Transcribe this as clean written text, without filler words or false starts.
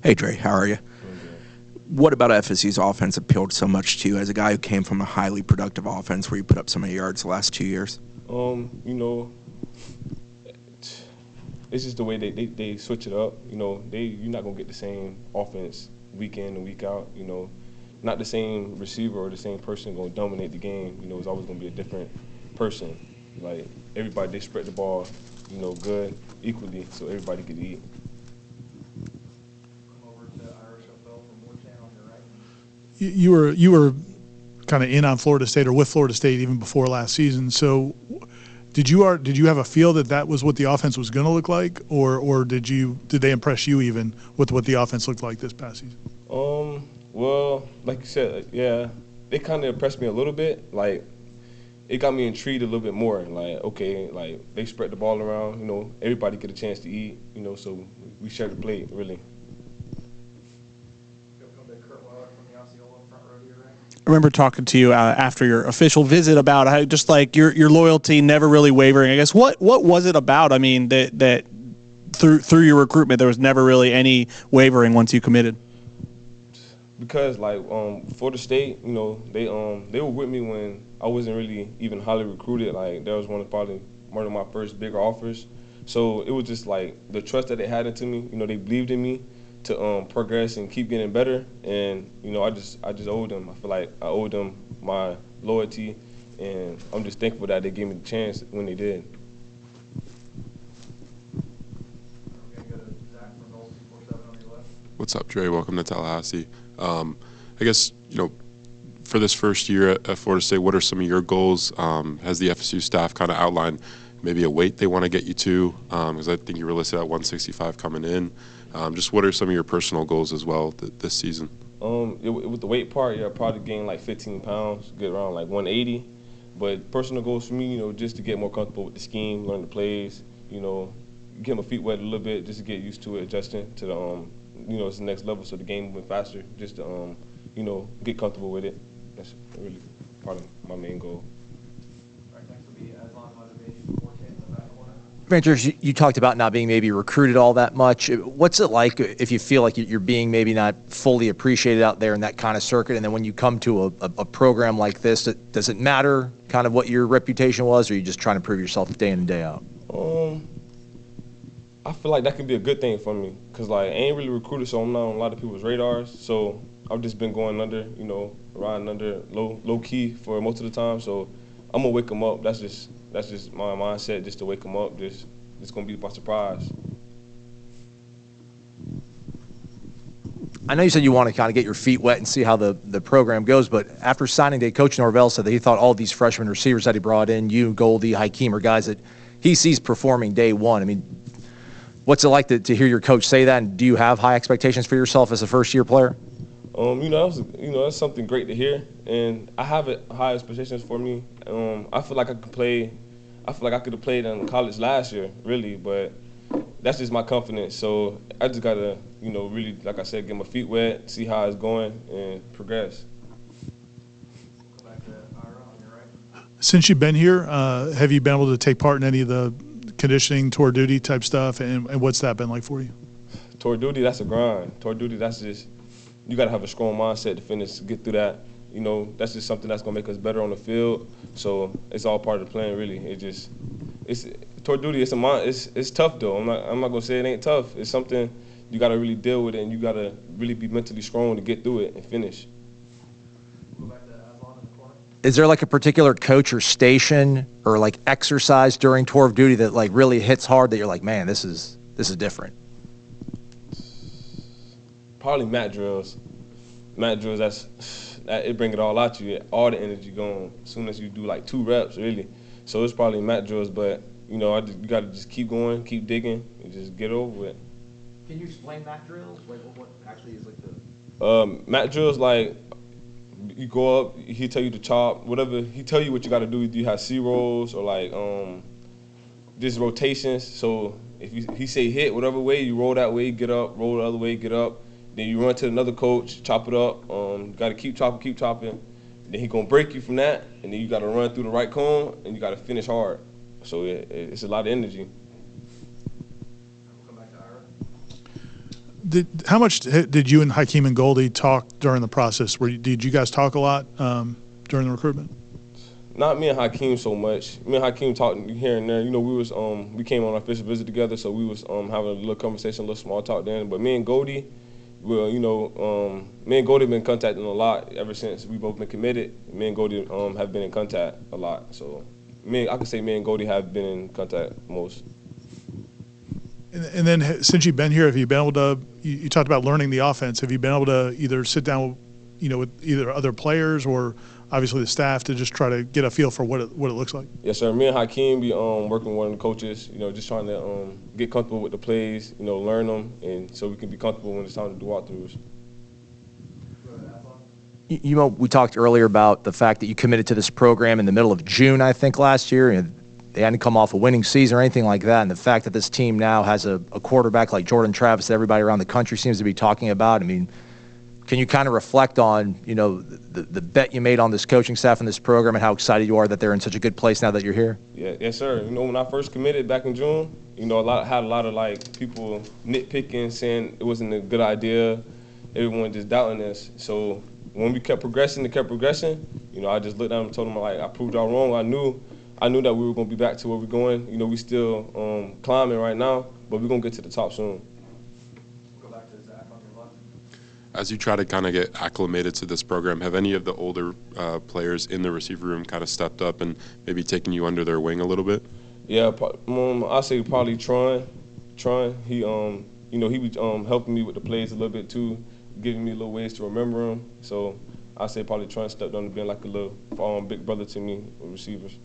Hey, Dre, how are you? What about FSU's offense appealed so much to you as a guy who came from a highly productive offense where you put up so many yards the last 2 years? You know, it's just the way they switch it up. You know, you're not gonna get the same offense week in and week out. You know, not the same receiver or the same person gonna dominate the game. You know, it's always gonna be a different person. Like everybody, they spread the ball, you know, good equally, so everybody could eat. You were kind of in on Florida State or with Florida State even before last season. So did you have a feel that was what the offense was going to look like, or did they impress you even with what the offense looked like this past season? Well, like you said, yeah, they kind of impressed me a little bit. Like it got me intrigued a little bit more. Like okay, like they spread the ball around. You know, everybody get a chance to eat. You know, so we shared the plate really. I remember talking to you after your official visit about how just like your loyalty never really wavering. I guess what was it about? I mean that through your recruitment there was never really any wavering once you committed. Because like Florida State, you know, they were with me when I wasn't really even highly recruited. Like that was probably one of my first bigger offers. So it was just like the trust that they had into me. You know, they believed in me to progress and keep getting better, and you know I just owed them. I feel like I owed them my loyalty, and I'm just thankful that they gave me the chance when they did. What's up, Dre? Welcome to Tallahassee. I guess, you know, for this first year at Florida State, what are some of your goals? Has the FSU staff kind of outlined maybe a weight they want to get you to? Because I think you were listed at 165 coming in. Just what are some of your personal goals as well this season? With the weight part, yeah, I'll probably gain like 15 pounds, get around like 180. But personal goals for me, you know, just to get more comfortable with the scheme, learn the plays, you know, get my feet wet a little bit, just to get used to it, adjusting to the, you know, it's the next level, so the game moving faster, just to, you know, get comfortable with it. That's really part of my main goal. Vandrevius, you talked about not being maybe recruited all that much. What's it like if you feel like you're being maybe not fully appreciated out there in that kind of circuit, and then when you come to a program like this, does it matter kind of what your reputation was, or are you just trying to prove yourself day in and day out? I feel like that can be a good thing for me, because like I ain't really recruited, so I'm not on a lot of people's radars. So I've just been going under, you know, riding under low key for most of the time. So I'm gonna wake them up. That's just my mindset, just to wake them up. It's gonna be by surprise. I know you said you want to kind of get your feet wet and see how the program goes, but after signing day, Coach Norvell said that he thought all these freshman receivers that he brought in, you, Goldie, Hakeem, are guys that he sees performing day one. I mean, what's it like to hear your coach say that, and do you have high expectations for yourself as a first-year player? You know, that's something great to hear, and I have high expectations for me. I feel like I could play. I feel like I could have played in college last year, really, but that's just my confidence. So I just gotta, you know, really, like I said, get my feet wet, see how it's going, and progress. Since you've been here, have you been able to take part in any of the conditioning, tour duty type stuff, and what's that been like for you? Tour duty, that's a grind. Tour duty, that's just, you gotta have a strong mindset to get through that. You know, that's just something that's gonna make us better on the field. So it's all part of the plan, really. It's tour duty. It's tough though. I'm not gonna say it ain't tough. It's something you gotta really deal with it, and you gotta really be mentally strong to get through it and finish. Is there like a particular coach or station or like exercise during tour of duty that like really hits hard that you're like, man, this is different? Probably mat drills. Mat drills, it bring it all out you, all the energy going as soon as you do like 2 reps, really. So it's probably mat drills, but you know, you gotta just keep going, keep digging, and just get over it. Can you explain mat drills? Like what actually is like the? Mat drills, like you go up, he tell you to chop, whatever. He tell you what you gotta do. You have C rolls or like just rotations. So if he say hit whatever way, you roll that way, get up, roll the other way, get up. Then you run to another coach, chop it up. Got to keep chopping. Then he gonna break you from that, and then you got to run through the right cone, and you got to finish hard. So it's a lot of energy. How much did you and Hakeem and Goldie talk during the process? Did you guys talk a lot during the recruitment? Not me and Hakeem so much. Me and Hakeem talked here and there. You know, we came on our official visit together, so we was having a little conversation, a little small talk then. But me and Goldie, well, you know, me and Goldie have been contacting a lot ever since we both been committed. Me and Goldie have been in contact a lot. So I can say me and Goldie have been in contact most. And then since you've been here, have you been able to? You talked about learning the offense. Have you been able to either sit down, with either other players or obviously the staff to just try to get a feel for what it looks like? Yes, sir. Me and Hakeem be working with one of the coaches. Just trying to get comfortable with the plays. Learn them, and so we can be comfortable when it's time to do walkthroughs. We talked earlier about the fact that you committed to this program in the middle of June, I think, last year. And they hadn't come off a winning season or anything like that. And the fact that this team now has a quarterback like Jordan Travis that everybody around the country seems to be talking about. I mean, can you kind of reflect on, the bet you made on this coaching staff and this program and how excited you are that they're in such a good place now that you're here? Yeah, yes, sir. When I first committed back in June, had a lot of like people nitpicking, saying it wasn't a good idea. Everyone just doubting us. So when we kept progressing, I just looked down and told them, like, I proved y'all wrong. I knew that we were going to be back to where we're going. We still climbing right now, but we're going to get to the top soon. Go back to Zach on your left. As you try to kind of get acclimated to this program, have any of the older players in the receiver room kind of stepped up and maybe taken you under their wing a little bit? Yeah, I say probably Tron. He he was helping me with the plays a little bit too, giving me little ways to remember them. So I say probably Tron stepped on the bench like a little big brother to me with receivers.